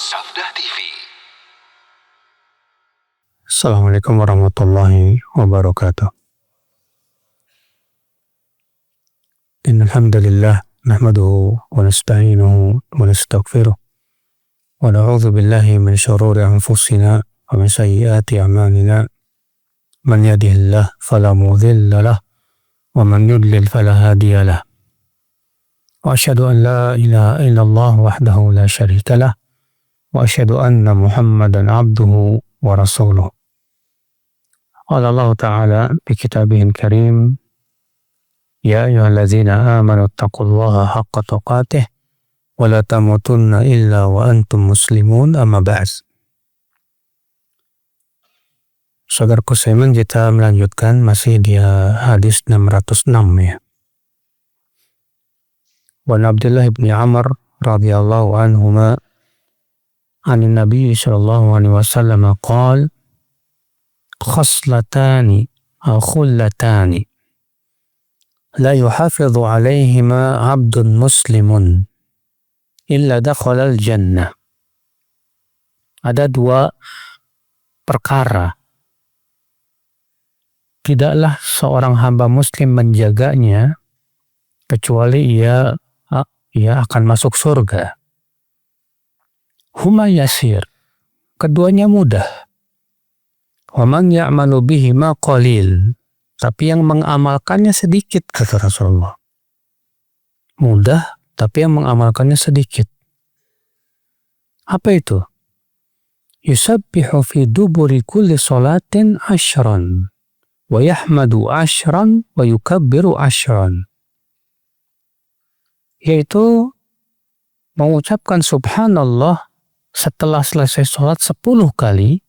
Sabda TV. Assalamualaikum warahmatullahi wabarakatuh. Innal hamdalillah nahmaduhu wa nasta'inuhu wa nastaghfiruh wa na'udzu billahi min shururi anfusina wa min sayyiati a'malina. Man yahdihillahu fala mudilla lahu wa man yudlil fala hadiya lahu. Wa asyhadu an la ilaha illallah wahdahu la syarika lah wa asyhadu anna Muhammadan abduhu wa rasuluh. Qala Allah Ta'ala fi kitabihil karim, ya ayyuhallazina amanu taqullaha haqqa tuqatih wa la tamutunna illa wa antum muslimun, amma ba'd. Saudaraku seiman, kita melanjutkan masih di hadis 606 ya. Wa Abdullah bin Amr radhiyallahu anhuma an Nabi sallallahu alaihi wasallam qala khaslatani aw khullatani la yuhafidhu alaihima 'abdun muslimun illa dakhala al-jannah. Ada dua perkara tidaklah seorang hamba muslim menjaganya kecuali ia akan masuk surga. Huma yasir, keduanya mudah. Wa man ya'malu bihima qalil, tapi yang mengamalkannya sedikit, kata Rasulullah. Mudah, tapi yang mengamalkannya sedikit. Apa itu? Yusabbihu fi duburi kulli salatin 10 wa yahmadu 10 wa yukabbiru 10. Yaitu mengucapkan subhanallah setelah selesai sholat 10 kali,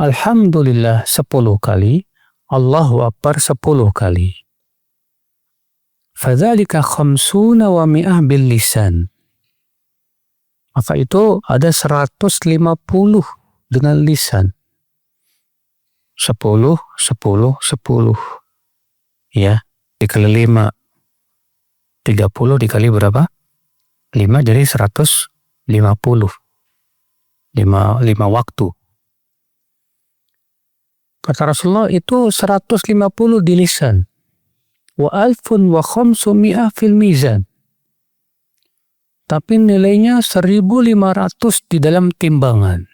alhamdulillah 10 kali, Allahu Akbar 10 kali. Fadzalika khamsuna wa mi'ah bil lisan. Maka itu ada 150 dengan lisan. 10, 10, 10. Ya, dikali 5. 30 dikali berapa? 5, jadi 150. 5 waktu. Kata Rasulullah itu 150 di lisan. Wa alfun wa khamsumi'ah fil mizan. Tapi nilainya 1500 di dalam timbangan.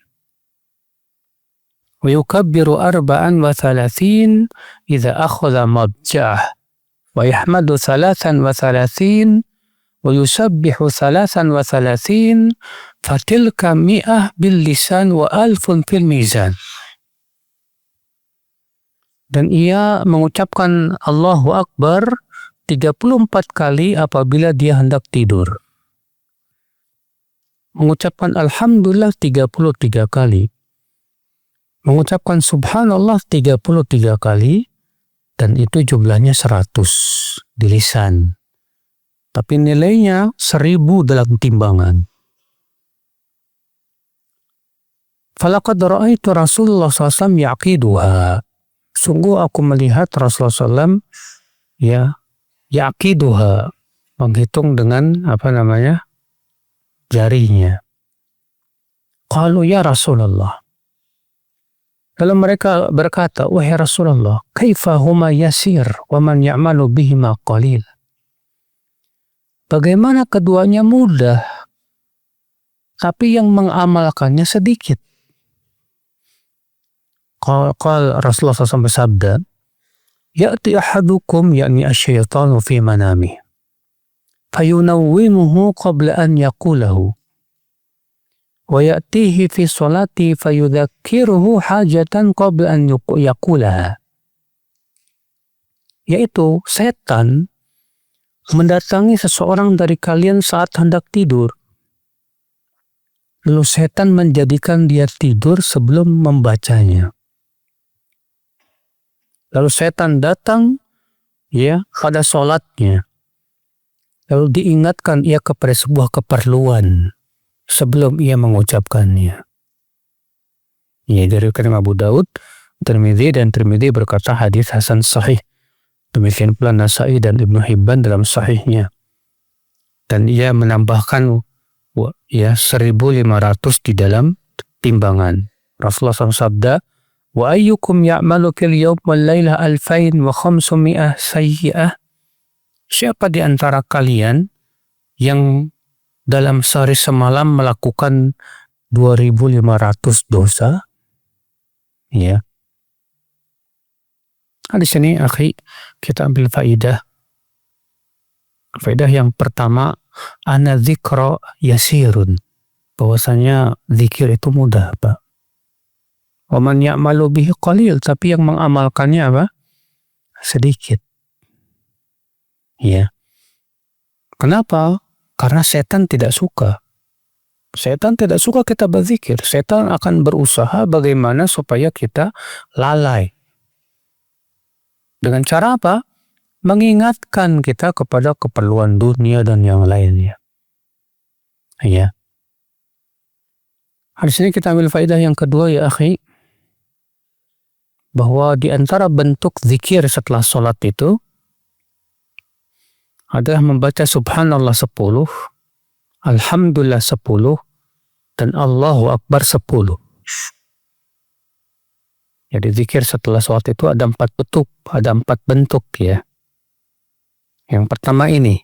Wa yukabbiru 34 idza akhadha madja'ah. Wa yahmadu 33 wa yusabbihu 33 fatilka mi'ah bil lisan wa alfun fil mizan. Dan ia mengucapkan Allahu Akbar 34 kali apabila dia hendak tidur. Mengucapkan Alhamdulillah 33 kali. Mengucapkan Subhanallah 33 kali. Dan itu jumlahnya 100 di lisan. Tapi nilainya 1000 dalam timbangan. Falaqad ra'aitu Rasulullah SAW yaqiduha. Sungguh aku melihat Rasulullah SAW yaqiduha. Menghitung dengan jarinya. Qalu ya Rasulullah. Lalu mereka berkata, wahai Rasulullah, kaifa huma yasir wa man ya'malu bihima qalil. Bagaimana keduanya mudah, tapi yang mengamalkannya sedikit. Qala Rasulullah SAW bersabda, ya'ti ahadukum yakni asyaitanu fi manamih, fayunawwimuhu qabla an yaqulahu. Wa ya'tihi fi sholati fayudzakiruhu hajatan qabla an yaqulaha. Yaitu setan mendatangi seseorang dari kalian saat hendak tidur. Lalu setan menjadikan dia tidur sebelum membacanya. Lalu setan datang pada sholatnya. Lalu diingatkan ia kepada sebuah keperluan sebelum ia mengucapkannya. Ini dari Abu Daud, Tirmidzi, dan Tirmidzi berkata hadis hasan sahih. Demikian pula Nasai dan Ibnu Hibban dalam sahihnya. Dan ia menambahkan Ya, 1.500 di dalam timbangan. Rasulullah SAW sabda, wa ayyukum ya'malu fil yawm wal laila 2,500 sayyi'ah. Siapa di antara kalian yang dalam sehari semalam melakukan 2.500 dosa? Ya. Di sini akhi kita ambil faidah. Faidah yang pertama, ana dzikra yasirun. Bahwasanya zikir itu mudah, Pak. Wa man ya'malu bihi qalil, tapi yang mengamalkannya apa? Sedikit. Ya. Kenapa? Karena setan tidak suka. Setan tidak suka kita berzikir. Setan akan berusaha bagaimana supaya kita lalai. Dengan cara apa? Mengingatkan kita kepada keperluan dunia dan yang lainnya. Ya. Di sini kita ambil faedah yang kedua ya akhi, bahwa di antara bentuk zikir setelah sholat itu adalah membaca subhanallah 10, alhamdulillah 10, dan Allahu Akbar 10. Jadi zikir setelah sholat itu ada 4 bentuk ya. Yang pertama ini,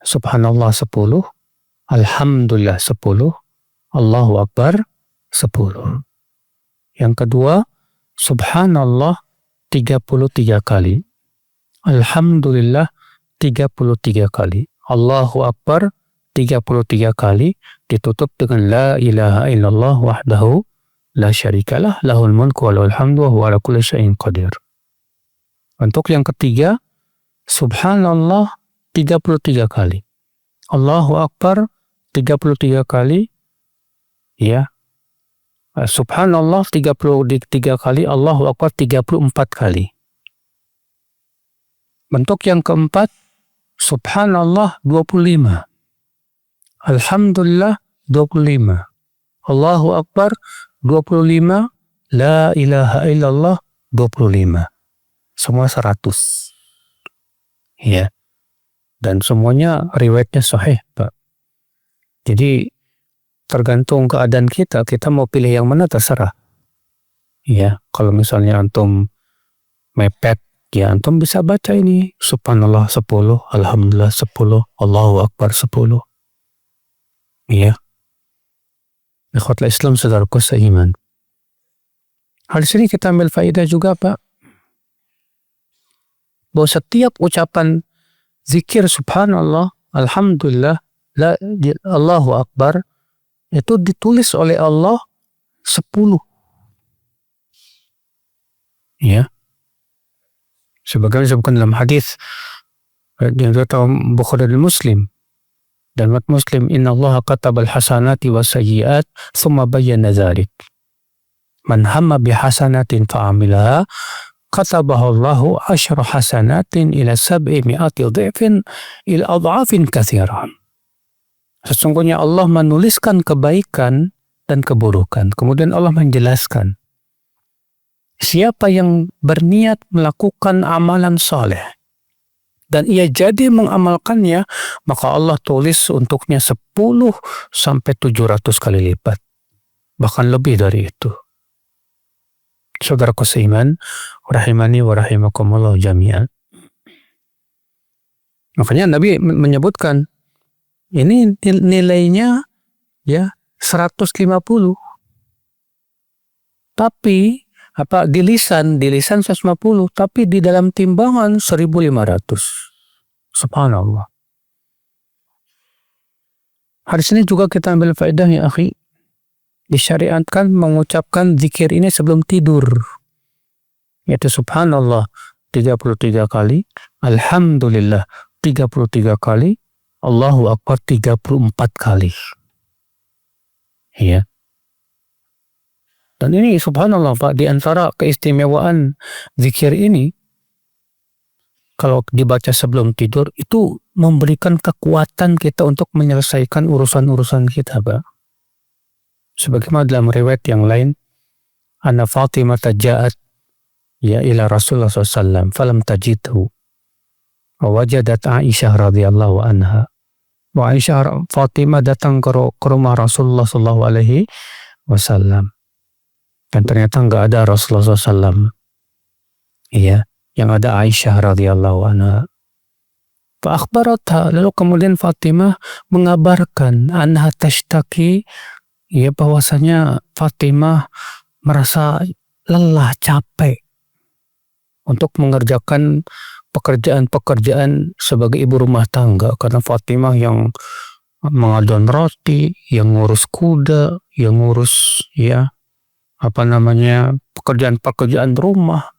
subhanallah 10, alhamdulillah 10, Allahu Akbar 10. Yang kedua, subhanallah 33 kali, alhamdulillah 33 kali, Allahu Akbar 33 kali, ditutup dengan la ilaha illallah wahdahu la syarikalah lahul mulku wa lahul hamdu wa huwa ala kulli syai'in qadir. Untuk yang ketiga, subhanallah 33 kali, Allahu Akbar 33 kali, ya. Subhanallah 33 kali, Allahu Akbar 34 kali. Bentuk yang keempat, subhanallah 25, alhamdulillah 25, Allahu Akbar 25, la ilaha illallah 25. Semua 100. Ya. Dan semuanya riwayatnya sahih, Pak. Jadi tergantung keadaan kita mau pilih yang mana terserah. Ya, kalau misalnya antum mepet, ya antum bisa baca ini subhanallah 10, alhamdulillah 10, Allahu Akbar 10. Ya. Ikhwatul Islam saudaraku seiman. Hal sini kita ambil faedah juga, Pak, bahwa setiap ucapan zikir subhanallah, alhamdulillah, Allahu Akbar itu ditulis oleh Allah 10. Ya. Sebagaimana disebutkan dalam hadis yang diriwayatkan Bukhari dan Muslim. Dan umat Muslim, inna Allah katabal hasanati wa sayyiat thumma bayyana dzalik. Man hamma bi hasanatin fa'amilaha katabahu Allahu 10 hasanatin ila 700 dhifin ila adhafin katsiran. Sesungguhnya Allah menuliskan kebaikan dan keburukan. Kemudian Allah menjelaskan, siapa yang berniat melakukan amalan soleh dan ia jadi mengamalkannya, maka Allah tulis untuknya 10 sampai 700 kali lipat. Bahkan lebih dari itu. Saudaraku seiman, rahimani wa rahimakumullah jami'an. Makanya Nabi menyebutkan ini nilainya ya 150. Tapi di lisan 150, tapi di dalam timbangan 1.500. Subhanallah. Hadis ini juga kita ambil faedah ya akhi. Disyariatkan mengucapkan zikir ini sebelum tidur. Yaitu subhanallah 33 kali, alhamdulillah 33 kali, Allahu Akbar 34 kali. Ya. Dan ini subhanallah Pak, di antara keistimewaan zikir ini, kalau dibaca sebelum tidur, itu memberikan kekuatan kita untuk menyelesaikan urusan-urusan kita, Pak. Sebagaimana dalam riwayat yang lain, anna Fatimah ja'at ya ila Rasulullah SAW falam tajidhu wa wajadat Aisyah radhiyallahu anha Fatimah datang ke rumah Rasulullah Sallallahu Alaihi Wasallam dan ternyata nggak ada Rasulullah SAW. Iya, yang ada Aisyah radhiyallahu anha. Fa'akhbaratha, lalu kemudian Fatimah mengabarkan anha tashtaki, ya bahwasanya Fatimah merasa lelah, capek untuk mengerjakan pekerjaan-pekerjaan sebagai ibu rumah tangga, karena Fatimah yang mengadon roti, yang ngurus kuda, yang ngurus pekerjaan-pekerjaan rumah.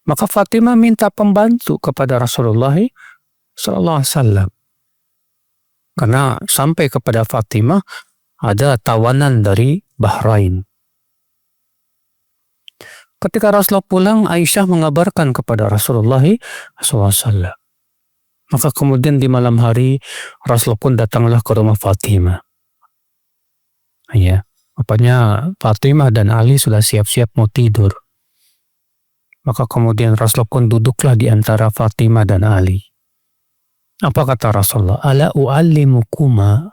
Maka Fatimah minta pembantu kepada Rasulullah Sallallahu Alaihi Wasallam, karena sampai kepada Fatimah ada tawanan dari Bahrain. Ketika Rasulullah pulang, Aisyah mengabarkan kepada Rasulullah SAW. Maka kemudian di malam hari Rasulullah pun datanglah ke rumah Fatimah. Ya, apanya Fatimah dan Ali sudah siap-siap mau tidur. Maka kemudian Rasulullah pun duduklah di antara Fatimah dan Ali. Apa kata Rasulullah? Ala u'allimukuma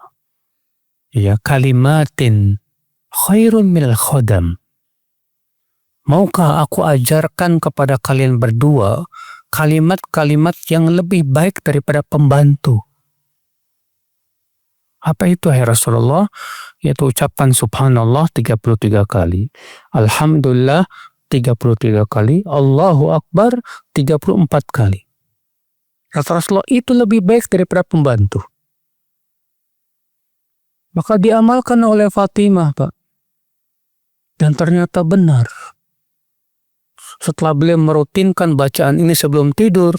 kalimatin khairun minal khodam. Maukah aku ajarkan kepada kalian berdua kalimat-kalimat yang lebih baik daripada pembantu? Apa itu, hai Rasulullah? Yaitu ucapan subhanallah 33 kali. Alhamdulillah 33 kali. Allahu Akbar 34 kali. Kata Rasulullah, itu lebih baik daripada pembantu. Maka diamalkan oleh Fatimah, Pak. Dan ternyata benar. Setelah beliau merutinkan bacaan ini sebelum tidur,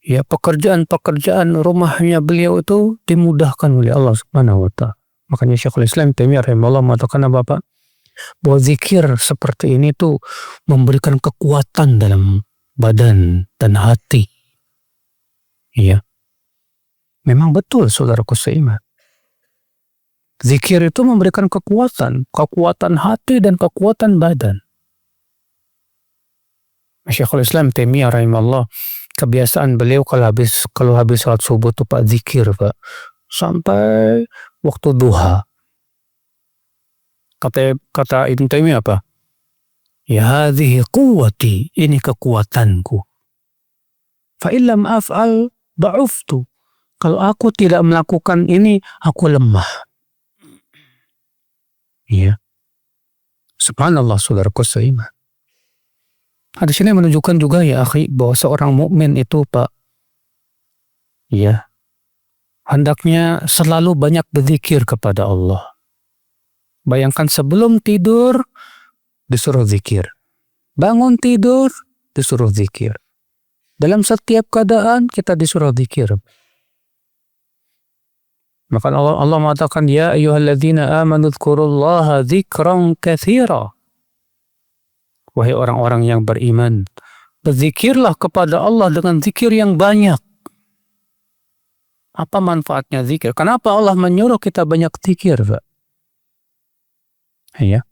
ya pekerjaan-pekerjaan rumahnya beliau itu dimudahkan oleh Allah Subhanahu wa Ta'ala. Makanya Syekhul Islam Taimiyah rahimahullah mengatakan apa, Pak? Bahwa zikir seperti ini tuh memberikan kekuatan dalam badan dan hati. Iya. Memang betul, saudaraku seiman. Zikir itu memberikan kekuatan hati dan kekuatan badan. Syekhul Islam Taimiyah rahimahullah, kebiasaan beliau kalau habis salat subuh tuh Pak zikir, Pak, sampai waktu duha. Kata Ibn Taimiyah apa? Ya hadhihi quwwati, ini kekuatanku. Fa illam af'al da'uftu. Kalau aku tidak melakukan ini, aku lemah. Iya. Subhanallah, saudaraku seiman. Hadis ini menunjukkan juga ya akhi, bahwa seorang mukmin itu Pak, ya, hendaknya selalu banyak berzikir kepada Allah. Bayangkan sebelum tidur disuruh zikir. Bangun tidur disuruh zikir. Dalam setiap keadaan kita disuruh zikir. Maka Allah mengatakan, ya ayyuhalladzina amanu dzkurullaha dzikran katsira. Wahai orang-orang yang beriman, berzikirlah kepada Allah dengan zikir yang banyak. Apa manfaatnya zikir? Kenapa Allah menyuruh kita banyak zikir, Pak? Ya.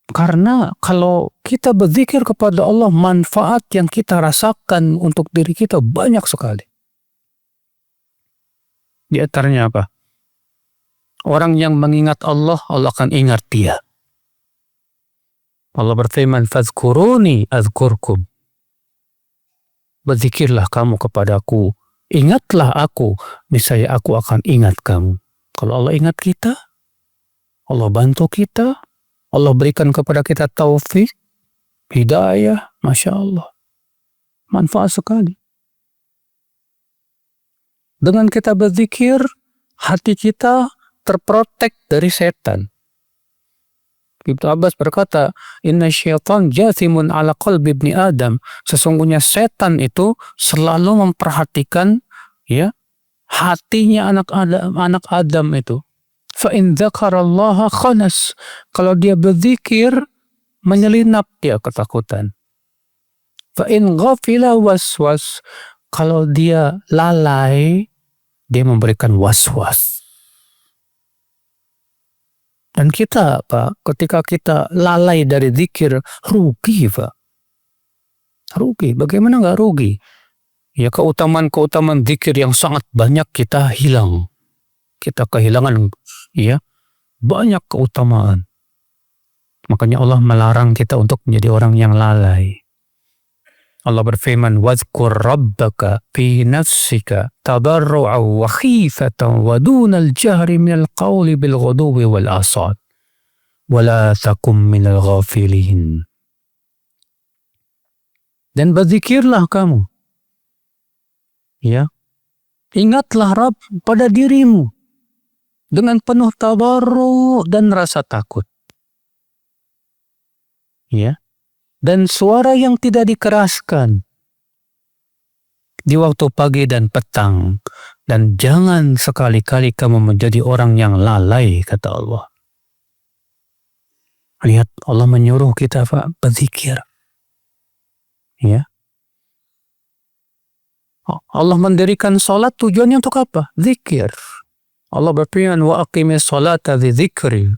Karena kalau kita berzikir kepada Allah, manfaat yang kita rasakan untuk diri kita banyak sekali. Di antaranya apa? Orang yang mengingat Allah, Allah akan ingat dia. Allah berfirman, fadzkuruni adzkurkum. Berzikirlah kamu kepadaku, ingatlah aku, niscaya aku akan ingat kamu. Kalau Allah ingat kita, Allah bantu kita, Allah berikan kepada kita taufik, hidayah, Masya Allah. Manfaat sekali. Dengan kita berzikir, hati kita terprotek dari setan. Ibnu Abbas berkata, inna syaitan jathimun ala qalbi ibni Adam. Sesungguhnya setan itu selalu memperhatikan hatinya anak Adam itu. Fa in dzakarallaha khanas. Kalau dia berzikir, menyelinap dia ketakutan. Fa in ghafila waswas. Kalau dia lalai, dia memberikan waswas. Dan kita, Pak, ketika kita lalai dari zikir, rugi, Pak. Rugi. Bagaimana nggak rugi? Ya, keutamaan-keutamaan zikir yang sangat banyak kita hilang. Kita kehilangan, ya, banyak keutamaan. Makanya Allah melarang kita untuk menjadi orang yang lalai. Allah berfirman, "Wadhkur rabbaka fi nafsika tadarru'an wa khifatan wa dunal jahri minal qawli bil ghuduwi wal asad. Wa la takum minal ghafilin." Dan berzikirlah kamu. Ya. Ingatlah Rabb pada dirimu dengan penuh tadarru' dan rasa takut. Ya. Dan suara yang tidak dikeraskan di waktu pagi dan petang. Dan jangan sekali-kali kamu menjadi orang yang lalai, kata Allah. Lihat, Allah menyuruh kita berzikir. Ya. Allah mendirikan salat tujuannya untuk apa? Zikir. Allah berfirman, "Wa aqimis salata lidzikri."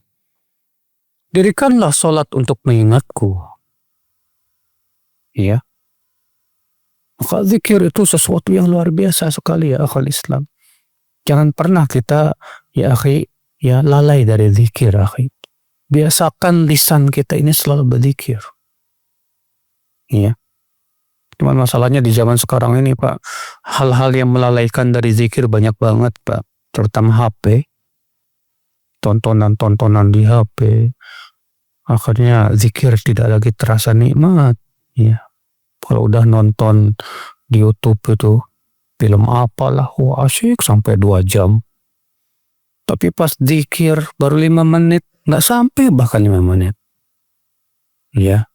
Dirikanlah salat untuk mengingatku. Ya. Maka zikir itu sesuatu yang luar biasa sekali, ya akhal Islam. Jangan pernah kita, ya akhi, ya lalai dari zikir, akhi. Biasakan lisan kita ini selalu berzikir. Ya. Cuman masalahnya di zaman sekarang ini, Pak, hal-hal yang melalaikan dari zikir banyak banget, Pak. Terutama HP. Tontonan-tontonan di HP. Akhirnya zikir tidak lagi terasa nikmat. Ya. Kalau udah nonton di YouTube itu film apalah, asyik sampai 2 jam. Tapi pas zikir baru 5 menit, nggak sampai bahkan 5 menit. Ya.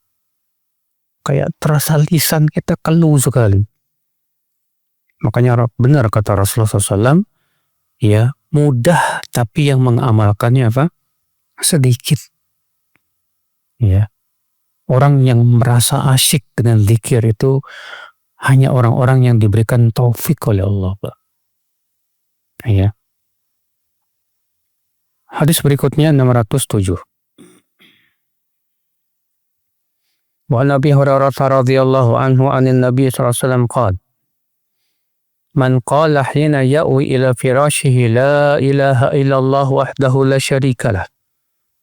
Kayak terasa lisan kita keluh sekali. Makanya benar kata Rasulullah SAW, ya, mudah tapi yang mengamalkannya apa? Sedikit. Ya. Orang yang merasa asyik dengan zikir itu hanya orang-orang yang diberikan taufik oleh Allah, Pak. Ya. Hadis berikutnya 607. Wa an Abi Hurairah radhiyallahu anhu 'anil Nabi sallallahu alaihi wasallam qala, "Man qala hina ya'wi ila firashihi la ilaha illallah wahdahu la syarika lah,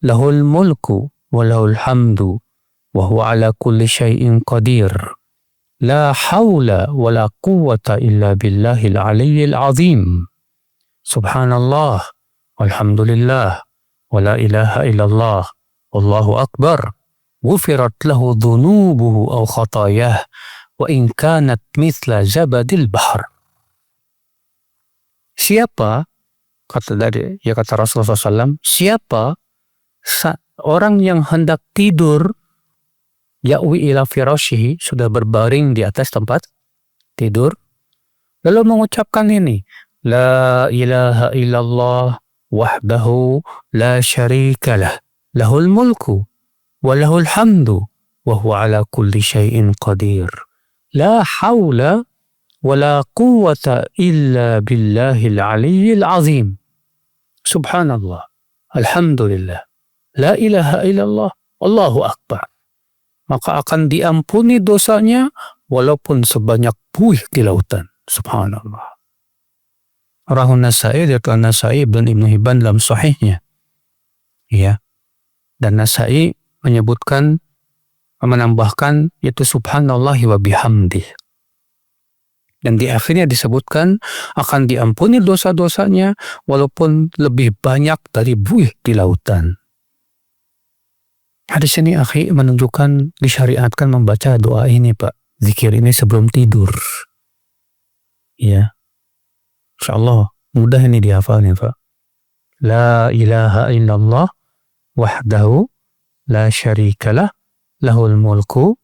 lahul mulku wa lahul hamdu wa huwa ala kulli syai'in qadir. La hawla wa la quwwata illa billahil aliyyil azim. Subhanallah walhamdulillah wa la ilaha illallah wallahu akbar. Ghufirat lahu dhunubuhu aw khatayah wa in kanat mithla zabadil bahr." Siapa, kata Rasulullah SAW, siapa orang yang hendak tidur, ya'wi ila firashihi, sudah berbaring di atas tempat tidur, lalu mengucapkan ini, la ilaha illallah wahdahu la syarika lah, lahul mulku wa lahul hamdu wa huwa ala kulli syai'in qadir. La hawla wa la quwwata illa billahil aliyyil azim. Subhanallah, alhamdulillah, la ilaha illallah, Allahu akbar. Maka akan diampuni dosanya walaupun sebanyak buih di lautan. Subhanallah. Rawahu Nasa'i, diriwayatkan Nasa'i dan Ibnu Hibban dalam sahihnya. Ya. Dan Nasa'i menyebutkan, menambahkan, yaitu subhanallahi wa bihamdih. Dan di akhirnya disebutkan akan diampuni dosa-dosanya walaupun lebih banyak dari buih di lautan. Hadis ini, akhi, menunjukkan disyariatkan membaca doa ini, Pak. Zikir ini sebelum tidur. Ya. InsyaAllah mudah ini dihafalnya, Pak. La ilaha illallah wahdahu la syarikalah, lahul mulku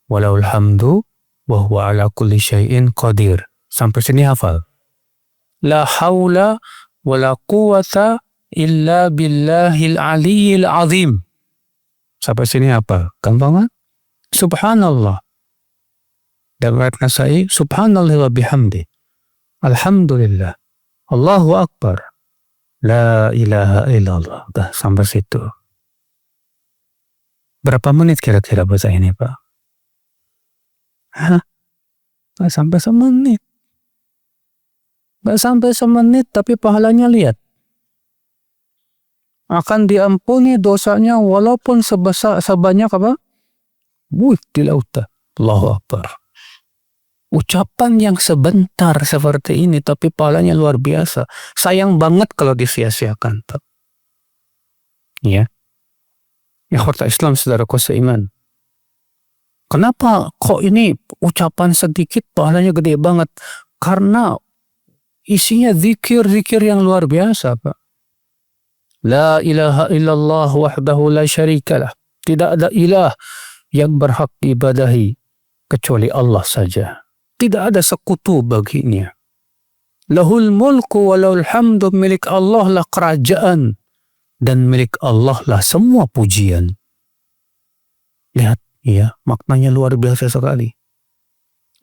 wa lahul hamdu wa huwa ala kulli syai'in qadir. Sampai sini hafal. La hawla wa la quwwata illa billahil aliyyil azim. Sampai sini apa? Gampang kan? Subhanallah. Dan riwayat Nasa'i, subhanallah wa bihamdi. Alhamdulillah. Allahu akbar. La ilaha illallah. Dah sampai situ. Berapa menit kira-kira baca ini, Pak? Hah? Sampai semenit. Nggak sampai semenit tapi pahalanya lihat. Akan diampuni dosanya walaupun sebanyak apa? Buih di lautan. Allahu Akbar. Ucapan yang sebentar seperti ini tapi pahalanya luar biasa. Sayang banget kalau disia-siakan. Ya. Ikhwata Islam saudaraku seiman. Kenapa kok ini ucapan sedikit pahalanya gede banget? Karena isinya zikir-zikir yang luar biasa, Pak. La ilaha illallah wahdahu la syarikalah. Tidak ada ilah yang berhak diibadahi kecuali Allah saja. Tidak ada sekutu baginya. Lahul mulku walahul hamdu, milik Allah lah kerajaan dan milik Allah lah semua pujian. Lihat, ya, maknanya luar biasa sekali.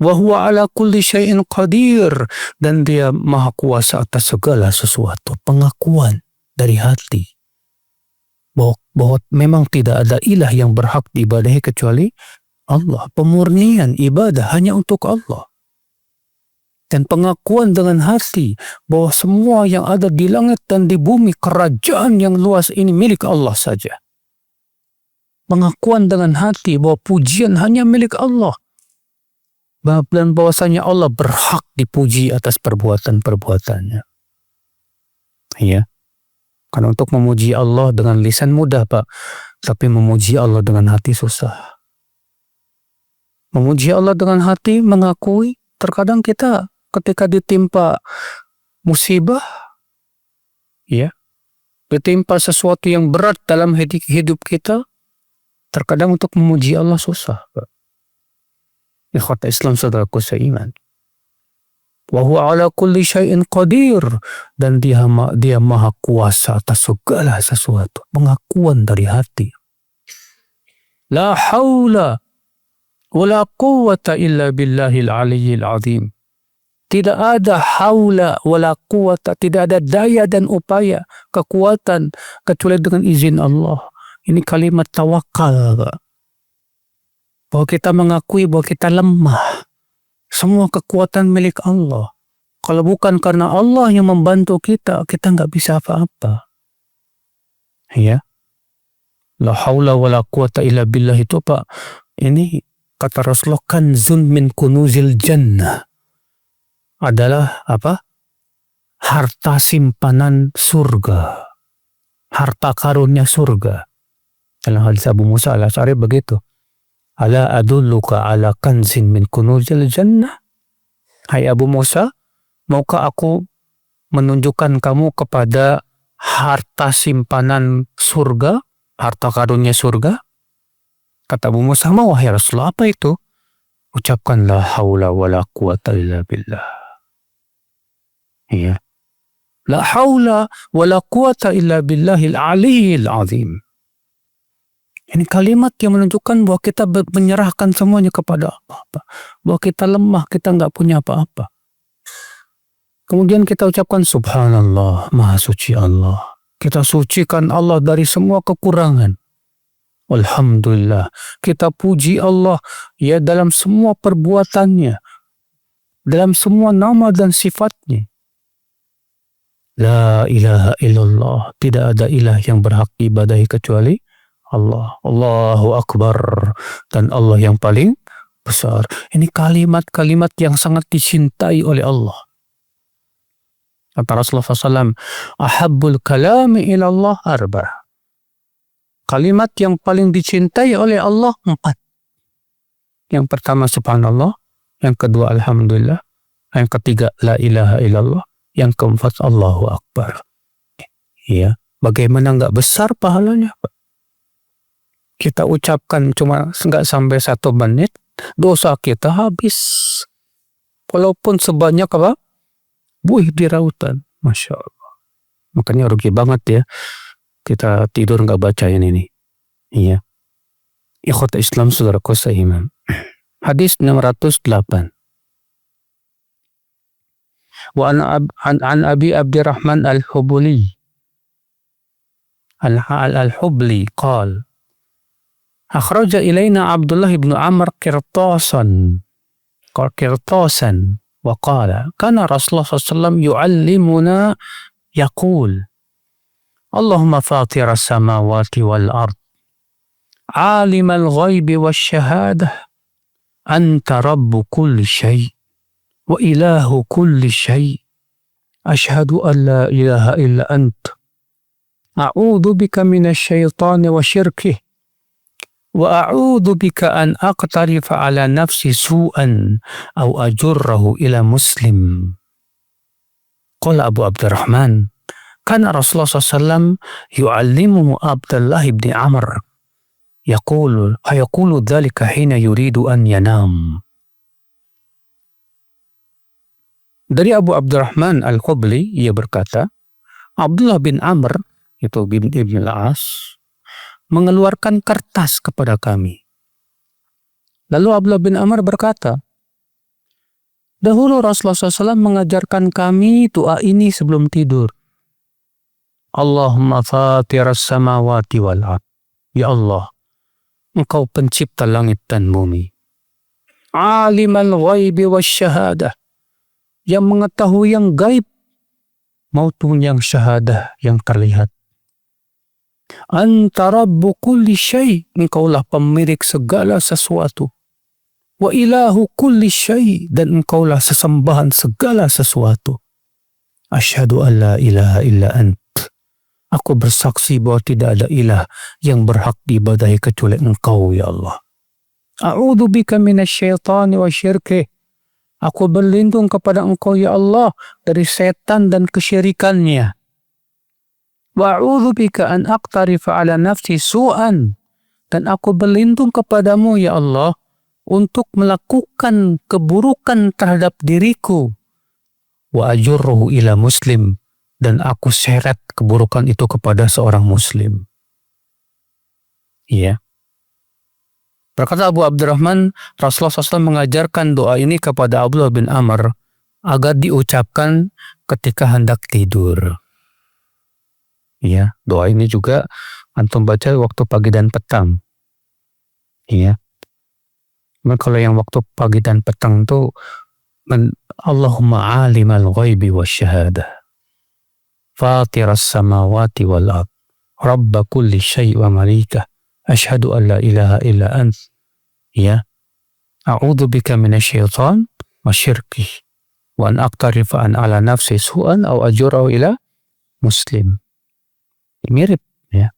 Wa huwa ala kulli syai'in qadir, dan dia maha kuasa atas segala sesuatu. Pengakuan dari hati bahwa memang tidak ada ilah yang berhak diibadahi kecuali Allah. Pemurnian ibadah hanya untuk Allah. Dan pengakuan dengan hati bahwa semua yang ada di langit dan di bumi, kerajaan yang luas ini milik Allah saja. Pengakuan dengan hati bahwa pujian hanya milik Allah. Dan bahwasanya Allah berhak dipuji atas perbuatan-perbuatannya. Ya. Karena untuk memuji Allah dengan lisan mudah, Pak. Tapi memuji Allah dengan hati susah. Memuji Allah dengan hati, mengakui, terkadang kita ketika ditimpa musibah, ya, ditimpa sesuatu yang berat dalam hidup kita, terkadang untuk memuji Allah susah, Pak. Ikhwata Islam saudaraku seiman. Wa huwa ala kulli syai'in qadir, dan dia maha kuasa atas segala sesuatu. Pengakuan dari hati. La haula wala quwwata illa billahil aliyyil azim. Tidak ada haula wala quwwata, tidak ada daya dan upaya, kekuatan kecuali dengan izin Allah. Ini kalimat tawakal, bahwa kita mengakui bahwa kita lemah. Semua kekuatan milik Allah. Kalau bukan karena Allah yang membantu kita, kita nggak bisa apa-apa. Ya. La haula wala quwwata illa billah itu, Pak. Ini kata Rasulullah, kanzun min kunuzil jannah. Adalah apa? Harta simpanan surga. Harta karunnya surga. Dalam hadis Abu Musa al-Asy'ari begitu. Ala adulluka ala kanzin min kunuzil jannah. Hai Abu Musa, maukah aku menunjukkan kamu kepada harta simpanan surga, harta karunnya surga? Kata Abu Musa, mau wahai Rasulullah, apa itu? Ucapkan la haula wala quwwata illa billah. Ya. La haula wala quwwata illa billahil aliyyil azim. Ini kalimat yang menunjukkan bahwa kita menyerahkan semuanya kepada Allah. Bahwa kita lemah, kita nggak punya apa-apa. Kemudian kita ucapkan subhanallah, maha suci Allah. Kita sucikan Allah dari semua kekurangan. Alhamdulillah. Kita puji Allah ya dalam semua perbuatannya. Dalam semua nama dan sifatnya. La ilaha illallah. Tidak ada ilah yang berhak diibadahi kecuali Allah. Allahu Akbar. Dan Allah yang paling besar. Ini kalimat-kalimat yang sangat dicintai oleh Allah. Kata Rasulullah SAW, ahabbul kalami ilallah arba'ah. Kalimat yang paling dicintai oleh Allah 4. Yang pertama subhanallah. Yang kedua alhamdulillah. Yang ketiga la ilaha illallah. Yang keempat Allahu Akbar. Ya, bagaimana nggak besar pahalanya, Pak? Kita ucapkan cuma nggak sampai 1 menit, dosa kita habis. Walaupun sebanyak apa? Buih di lautan. Masya Allah. Makanya rugi banget ya. Kita tidur nggak bacain ini. Iya. Ikhwata Islam saudaraku seiman. Hadis 608. Wa an Abi Abdurrahman al-Hubli al-Hubli qal akhraja ilaina Abdullah ibn Amr qirtasan وقال كان رسول الله صلى الله عليه وسلم يعلمنا يقول اللهم فاطر السماوات والأرض عالم الغيب والشهادة أنت رب كل شيء وإله كل شيء أشهد أن لا إله إلا أنت أعوذ بك من الشيطان وشركه وأعوذ بك أن أقترف على نفسي سوءا أو أجره إلى مسلم. قال أبو عبد الرحمن كان رسول الله صلى الله عليه وسلم يعلمه عبد الله بن عمرو يقول ذلك حين يريد أن ينام. Dari Abu Abdurrahman Al-Qubli, ia berkata, Abdullah bin Amr, itu bin Ibn al-As, mengeluarkan kertas kepada kami. Lalu Abdullah bin Amr berkata, dahulu Rasulullah SAW mengajarkan kami doa ini sebelum tidur. Allahumma fatiras samawati wal ard. Ya Allah, Engkau pencipta langit dan bumi. Alimal ghaibi wasyahadah. Yang mengetahui yang gaib maupun yang syahadah yang terlihat. Anta rabbu kulli syai. Engkaulah pemilik segala sesuatu. Wa ilahu kulli syai. Dan engkaulah sesembahan segala sesuatu. Asyhadu an la ilaha illa ant. Aku bersaksi bahwa tidak ada ilah yang berhak diibadahi kecuali Engkau, ya Allah. A'udzu bika minasyaitani wa syirkih. Aku berlindung kepada Engkau, ya Allah, dari setan dan kesyirikannya. Wa a'udzu bika an aqtarifa ala nafsi su'an. Dan aku berlindung kepadamu, ya Allah, untuk melakukan keburukan terhadap diriku. Wa ajurruhu ila muslim. Dan aku seret keburukan itu kepada seorang muslim. Ya. Berkata Abu Abdurrahman, Rasulullah SAW mengajarkan doa ini kepada Abdullah bin Amr agar diucapkan ketika hendak tidur. Ya, doa ini juga antum baca waktu pagi dan petang. Ya. Kalau yang waktu pagi dan petang itu Allahumma alimal ghaibi wasyahadah. Fatiras samawati wal ard. Rabba kulli syai' wa malikah. Asyhadu an la ilaha illa ant. Ya. A'udzu bika minasyaitan wa syirkih. Wa an aqtarifa an ala nafsi su'an aw ajurahu ila muslim. Mirip, ya.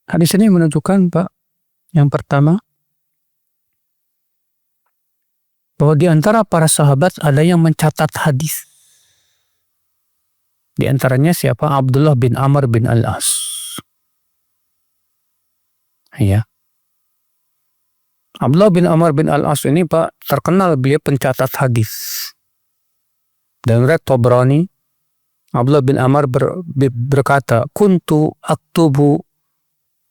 Hadis ini menunjukkan, Pak, yang pertama, bahwa di antara para sahabat ada yang mencatat hadis. Di antaranya siapa? Abdullah bin Amr bin al-As. Ya. Abdullah bin Amr bin al-As ini, Pak, terkenal beliau pencatat hadis. Dan riwayat Tabrani, Abdullah bin Amr berkata, kuntu aktubu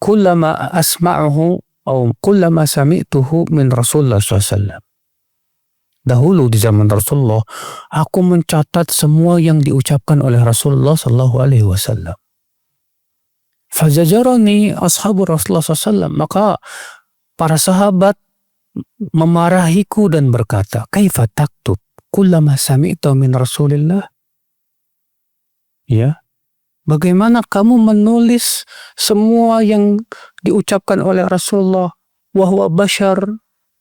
kullama asma'uhu atau kullama sami'tuhu min Rasulullah SAW. Dahulu di zaman Rasulullah, aku mencatat semua yang diucapkan oleh Rasulullah SAW. Fazajarani ashabu Rasulullah SAW. Maka para sahabat memarahiku dan berkata, kaifa taktub kullama sami'ta min Rasulillah? Ya, bagaimana kamu menulis semua yang diucapkan oleh Rasulullah? Wa huwa bashar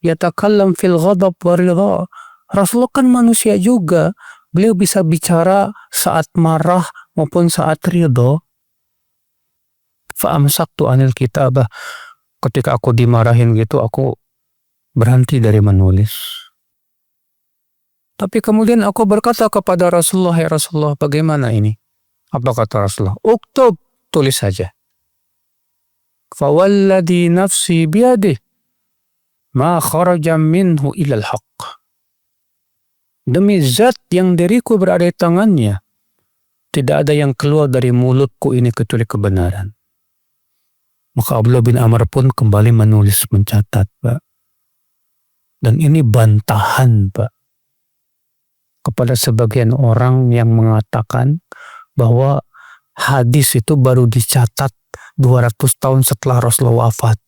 yatakallam fil ghadab wa ridha. Rasulullah kan manusia juga. Beliau bisa bicara saat marah maupun saat ridha. Fa amsaktu anil kitabah. Ketika aku dimarahin gitu, aku berhenti dari menulis. Tapi kemudian aku berkata kepada Rasulullah, ya Rasulullah, bagaimana ini? Apa kata Rasulullah? Uktub, tulis saja. Fa walladhi nafsi biyadih. Ma kharaja minhu ilal haqq. Demi zat yang diriku berada di tangannya, tidak ada yang keluar dari mulutku ini kecuali kebenaran. Maka Abdullah bin Amr pun kembali menulis, mencatat, Pak. Dan ini bantahan, Pak, kepada sebagian orang yang mengatakan bahwa hadis itu baru dicatat 200 tahun setelah Rasulullah wafat.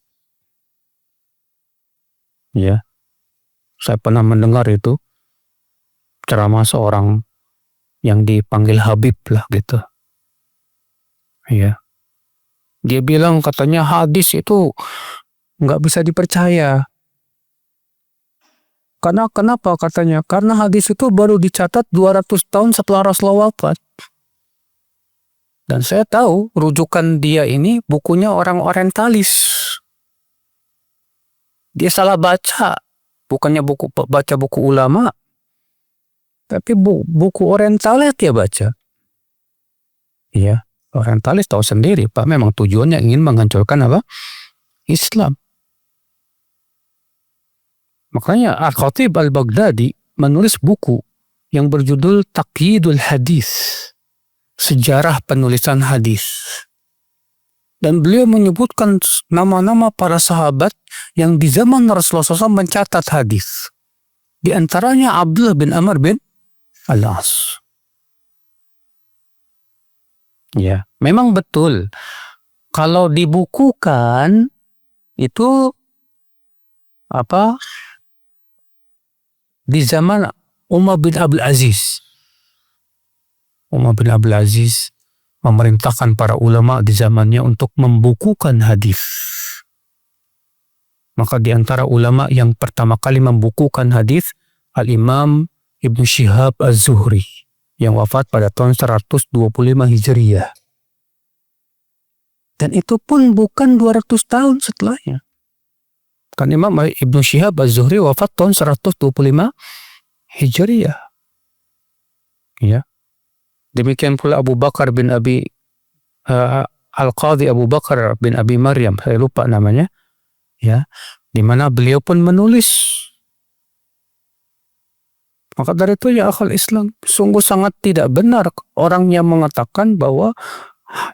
Ya, saya pernah mendengar itu ceramah seorang yang dipanggil Habib lah gitu. Ya. Dia bilang katanya hadis itu nggak bisa dipercaya. Karena kenapa katanya? Karena hadis itu baru dicatat 200 tahun setelah Rasulullah wafat. Dan saya tahu rujukan dia ini bukunya orang orientalis. Dia salah baca. Bukannya baca buku ulama. Tapi buku orientalis dia baca. Iya, orientalis tahu sendiri Pak. Memang tujuannya ingin menghancurkan apa? Islam. Makanya Al-Khatib Al-Baghdadi menulis buku yang berjudul Taqyidul Hadis. Sejarah penulisan hadis. Dan beliau menyebutkan nama-nama para sahabat yang di zaman Rasulullah SAW mencatat hadis. Di antaranya Abdullah bin Amr bin Al-As. Ya, memang betul. Kalau dibukukan itu di zaman Umar bin Abdul Aziz. Umar bin Abdul Aziz memerintahkan para ulama di zamannya untuk membukukan hadis. Maka di antara ulama yang pertama kali membukukan hadis Al-Imam Ibnu Syihab Az-Zuhri yang wafat pada tahun 125 Hijriyah. Dan itu pun bukan 200 tahun setelahnya. Kan Imam Ibnu Syihab Az-Zuhri wafat tahun 125 Hijriyah. Ya. Demikian pula Abu Bakar bin Al-Qadhi Abu Bakar bin Abi Maryam, saya lupa namanya, ya, di mana beliau pun menulis. Maka dari itu ya akhal Islam, sungguh sangat tidak benar orang yang mengatakan bahwa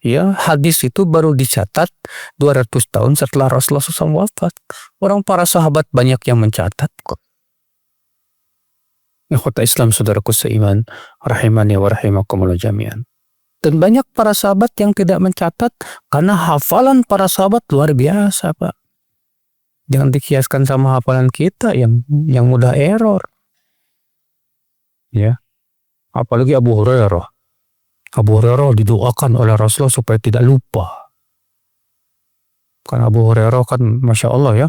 ya hadis itu baru dicatat 200 tahun setelah Rasulullah SAW wafat. Orang para sahabat banyak yang mencatat kok. Ikhwata Islam, saudaraku seiman, rahimani wa rahimakumullah jami'an. Dan banyak para sahabat yang tidak mencatat karena hafalan para sahabat luar biasa, Pak. Jangan dikiaskan sama hafalan kita yang mudah error. Ya. Apalagi Abu Hurairah. Abu Hurairah didoakan oleh Rasulullah supaya tidak lupa. Karena Abu Hurairah kan Masya Allah ya,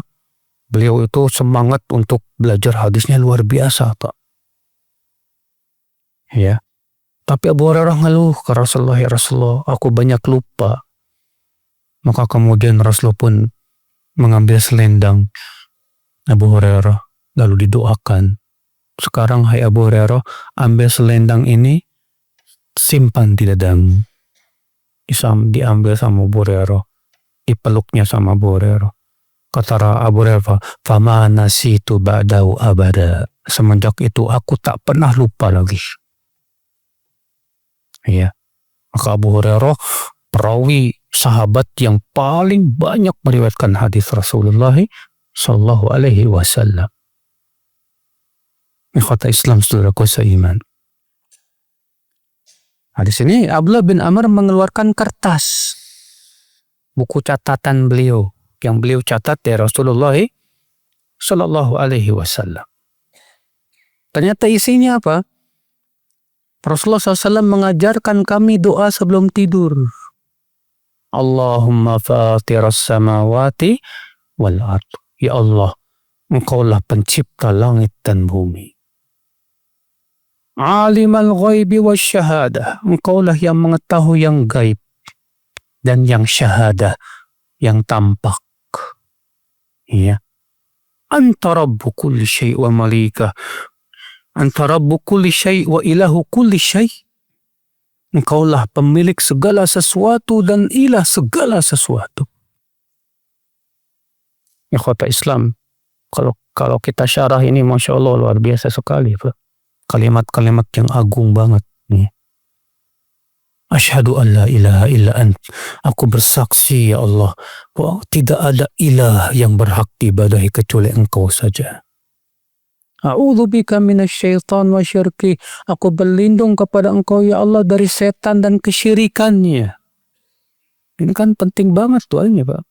beliau itu semangat untuk belajar hadisnya luar biasa, Pak. Ya, tapi Abu Hurairah ngeluh ke Rasulullah, ya Rasulullah, aku banyak lupa. Maka kemudian Rasulullah pun mengambil selendang Abu Hurairah lalu didoakan. Sekarang hai Abu Hurairah, ambil selendang ini, simpan di dadamu. Diambil sama Abu Hurairah, dipeluknya sama Abu Hurairah. Kata Abu Hurairah, "Fama nasitu ba'dahu abada." Semenjak itu aku tak pernah lupa lagi. Ya, maka Abu Hurairah perawi sahabat yang paling banyak meriwayatkan hadis Rasulullah Sallallahu Alaihi Wasallam. Ikhwata Islam, saudaraku seiman. Di sini Abdullah bin Amr mengeluarkan kertas buku catatan beliau yang beliau catat dari Rasulullah Sallallahu Alaihi Wasallam. Ternyata isinya apa? Rasulullah SAW mengajarkan kami doa sebelum tidur. Allahumma fatiras samawati wal ard. Ya Allah, Engkaulah pencipta langit dan bumi. Alimal ghaibi wasyahadah. Engkaulah yang mengetahui yang gaib dan yang syahadah, yang tampak. Ya. Anta rabbu kulli syai' wa malika. Anta rabbu kulli syai' wa ilahu kulli syai'. Engkaulah pemilik segala sesuatu dan ilah segala sesuatu. Ikhwata Islam, kalau kita syarah ini Masya Allah luar biasa sekali, Pak. Kalimat-kalimat yang agung banget. Asyhadu an la ilaha illa ant. Aku bersaksi ya Allah bahwa tidak ada ilah yang berhak diibadahi kecuali Engkau saja. A'udzubika minasyaitan wa syirki. Aku berlindung kepada Engkau ya Allah dari setan dan kesyirikannya. Ini kan penting banget doanya, Pak.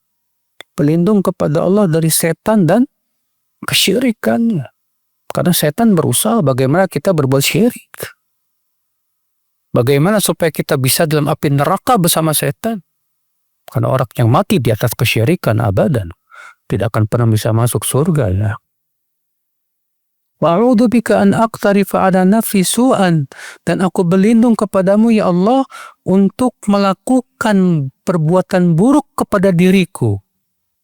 Berlindung kepada Allah dari setan dan kesyirikannya. Karena setan berusaha bagaimana kita berbuat syirik. Bagaimana supaya kita bisa dalam api neraka bersama setan. Karena orang yang mati di atas kesyirikan abadan tidak akan pernah bisa masuk surga. Ya. Wa'udhu bika an aqtarifa ala nafsi su'an. Dan aku berlindung kepadamu ya Allah untuk melakukan perbuatan buruk kepada diriku.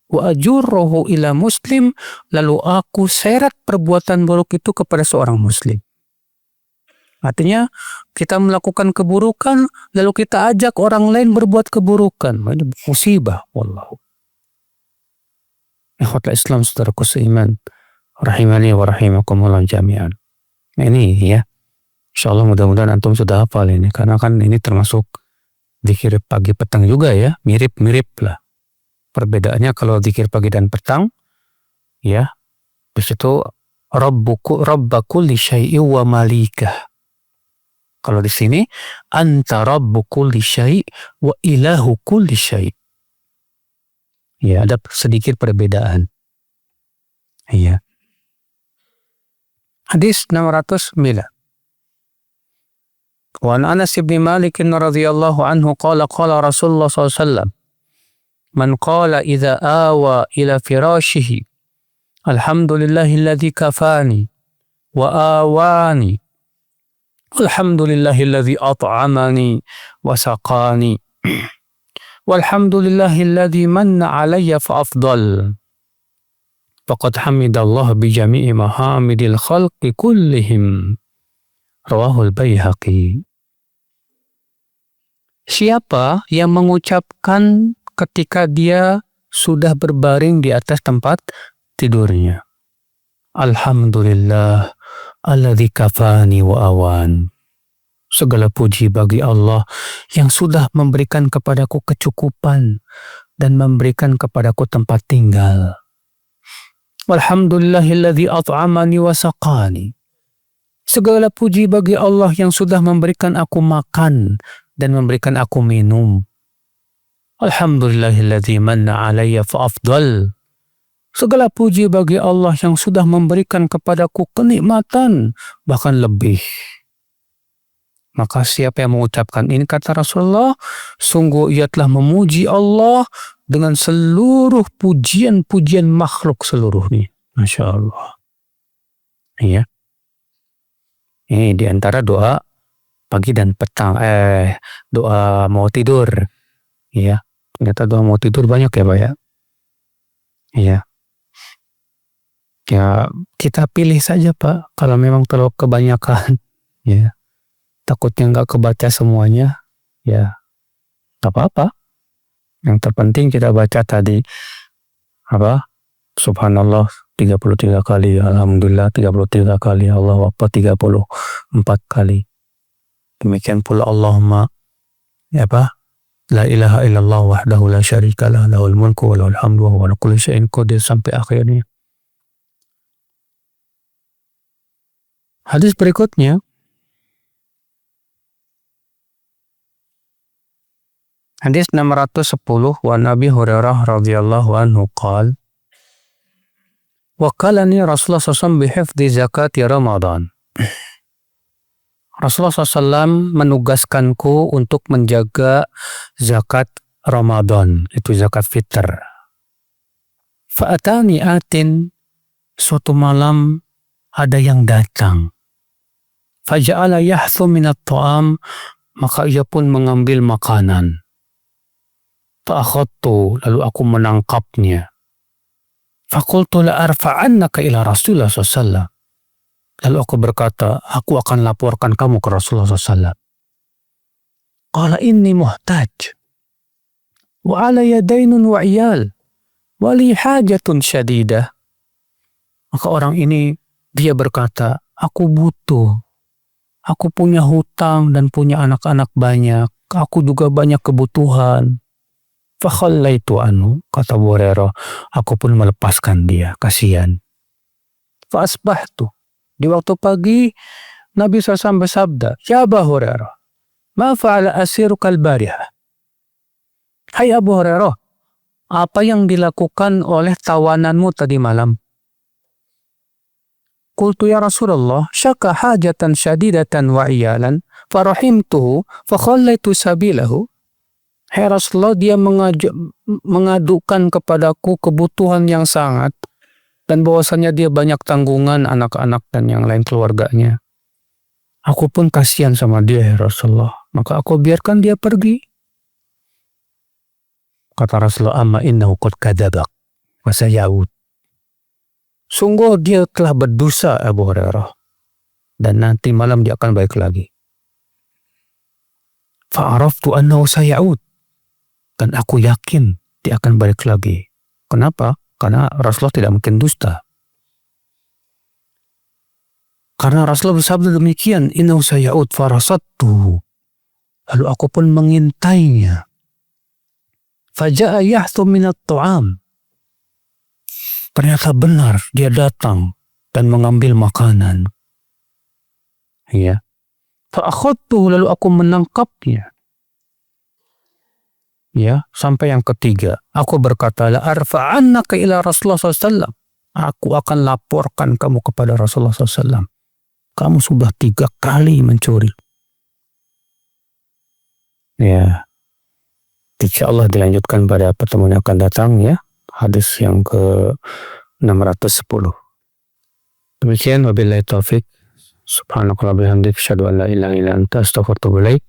Wa ajurruhu ila muslim, lalu aku seret perbuatan buruk itu kepada seorang muslim. Artinya kita melakukan keburukan lalu kita ajak orang lain berbuat keburukan. Ini musibah, wallahu. Ikhwatul Islam, saudaraku seiman, rahimani wa rahimakumullah jami'an. Ini ya, insyaallah mudah-mudahan antum sudah hafal ini, karena kan ini termasuk zikir pagi petang juga ya, mirip-mirip lah. Perbedaannya kalau zikir pagi dan petang, ya, di situ Rabba kulli syai'in wa malikah. Kalau di sini anta Rabbu kulli syai' wa ilahu kulli syai'. Ya, ada sedikit perbedaan. Iya. Hadis 609. Wa an Anas bin Malik radhiyallahu anhu qala Rasulullah sallallahu alaihi wasallam man qala idza awa ila firashihi alhamdulillahilladzi kafani wa awani alhamdulillahilladzi at'amani wa saqani walhamdulillahilladzi manna alayya fa afdal faqad hamidallah bi jami'i mahamidil khalqi kullihim rawahul Baihaqi. Siapa yang mengucapkan ketika dia sudah berbaring di atas tempat tidurnya, alhamdulillah alladzi kafani wa awan. Segala puji bagi Allah yang sudah memberikan kepadaku kecukupan dan memberikan kepadaku tempat tinggal. Walhamdulillahilladzi at'amani wa saqani. Segala puji bagi Allah yang sudah memberikan aku makan dan memberikan aku minum. Alhamdulillahilladzi manna alayya fa afdal. Segala puji bagi Allah yang sudah memberikan kepadaku kenikmatan, bahkan lebih. Maka siapa yang mengucapkan ini, kata Rasulullah, sungguh ia telah memuji Allah dengan seluruh pujian-pujian makhluk seluruhnya. Masya Allah. Iya. Ini diantara doa pagi dan petang. Doa mau tidur. Iya. Ternyata doa mau tidur banyak ya Pak ya. Iya. Ya kita pilih saja Pak. Kalau memang terlalu kebanyakan. Ya. Takutnya nggak kebaca semuanya. Ya. Gak apa-apa. Yang terpenting kita baca tadi. Apa? Subhanallah 33 kali. Alhamdulillah 33 kali. Allahu Akbar 34 kali. Demikian pula Allahumma. Ya apa? La ilaha illallah wahdahu la syarika lah lahul mulku wa lahul hamdu wa huwa ala kulli syai'in qadir sampai akhirnya. Hadis berikutnya hadis 610 wa Nabi Hurairah radhiyallahu anhu qala wa qalani Rasulullah SAW bihifdzi zakati Ramadan. Rasulullah SAW menugaskanku untuk menjaga zakat Ramadan, itu zakat fitr. Fa'atani atin, suatu malam ada yang datang. Faja'ala yahthu minat ta'am, maka ia pun mengambil makanan. Fa'akhadtu, lalu aku menangkapnya. Faqultu la arfa'annaka ila Rasulullah SAW. Lalu aku berkata, aku akan laporkan kamu ke Rasulullah SAW. Qala inni muhtaj. Wa alaya dainun wa iyal. Wa li hajatun syadidah. Maka orang ini, dia berkata, aku butuh. Aku punya hutang dan punya anak-anak banyak. Aku juga banyak kebutuhan. Fakhallaitu anhu, kata Abu Hurairah, aku pun melepaskan dia, kasihan. Fa asbahtu. Di waktu pagi, Nabi SAW bersabda, Ya Abu Hurairah, ma fa'ala asiruka al-barihah. Hai Abu Hurairah, apa yang dilakukan oleh tawananmu tadi malam? qultu ya Rasulullah syaka hajatan syadidatan wa iyalan farahimtuhu fakhallaitu sabilahu. Hai Rasulullah, dia mengadukan kepadaku kebutuhan yang sangat dan bahwasanya dia banyak tanggungan anak-anak dan yang lain keluarganya. Aku pun kasihan sama dia ya Rasulullah, maka aku biarkan dia pergi. Kata Rasulullah, amma innahu qad kadzabak wa sayaud. Sungguh dia telah berdosa Abu Hurairah dan nanti malam dia akan balik lagi. Fa'araftu annahu sayaud. Dan aku yakin dia akan balik lagi. Kenapa? Karena Rasulullah tidak mungkin dusta. Karena Rasulullah bersabda demikian, innahu sayaud farasattu. Lalu aku pun mengintainya. Faja'a yahthu minat ta'am. Ternyata benar dia datang dan mengambil makanan. Ya. Fa'akhadtuhu, lalu aku menangkapnya. Ya, sampai yang ketiga, aku berkata, la arfa'annaka ila Rasulullah SAW. Aku akan laporkan kamu kepada Rasulullah SAW. Kamu sudah 3 kali mencuri. Ya, insya Allah dilanjutkan pada pertemuan yang akan datang ya. Hadis yang ke 610. Demikian, wabillahi taufik. Subhanakallah bihamdik, asyhadu an la ilaha illa anta, astaghfiruka wa atubu ilaik.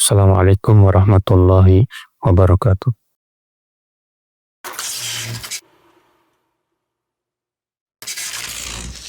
Assalamualaikum warahmatullahi wabarakatuh.